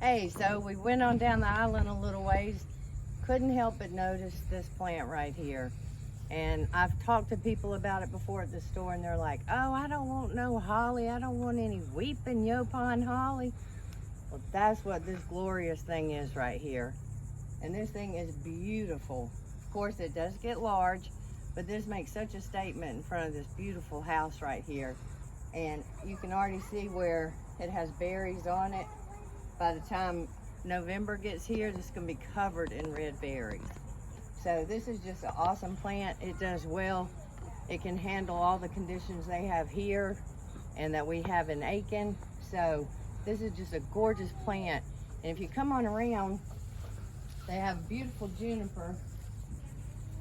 Hey, so we went on down the island a little ways. Couldn't help but notice this plant right here. And I've talked to people about it before at the store, and they're like, oh, I don't want no holly. I don't want any Weeping Yaupon Holly. Well, that's what this glorious thing is right here. And this thing is beautiful. Of course, it does get large, but this makes such a statement in front of this beautiful house right here. And you can already see where it has berries on it. By the time November gets here, this is gonna be covered in red berries. So this is just an awesome plant. It does well. It can handle all the conditions they have here and that we have in Aiken. So this is just a gorgeous plant. And if you come on around, they have beautiful juniper.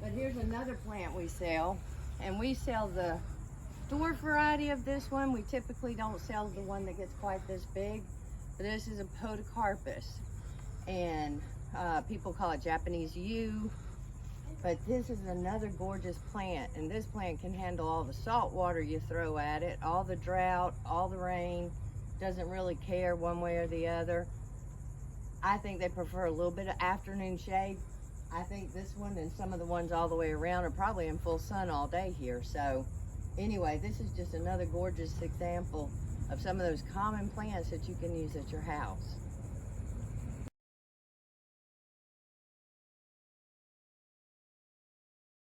But here's another plant we sell. And we sell the dwarf variety of this one. We typically don't sell the one that gets quite this big. But this is a Podocarpus, and people call it Japanese Yew. But this is another gorgeous plant, and this plant can handle all the salt water you throw at it, all the drought, all the rain. Doesn't really care one way or the other. I think they prefer a little bit of afternoon shade. I think this one and some of the ones all the way around are probably in full sun all day here. So anyway, this is just another gorgeous example of some of those common plants that you can use at your house.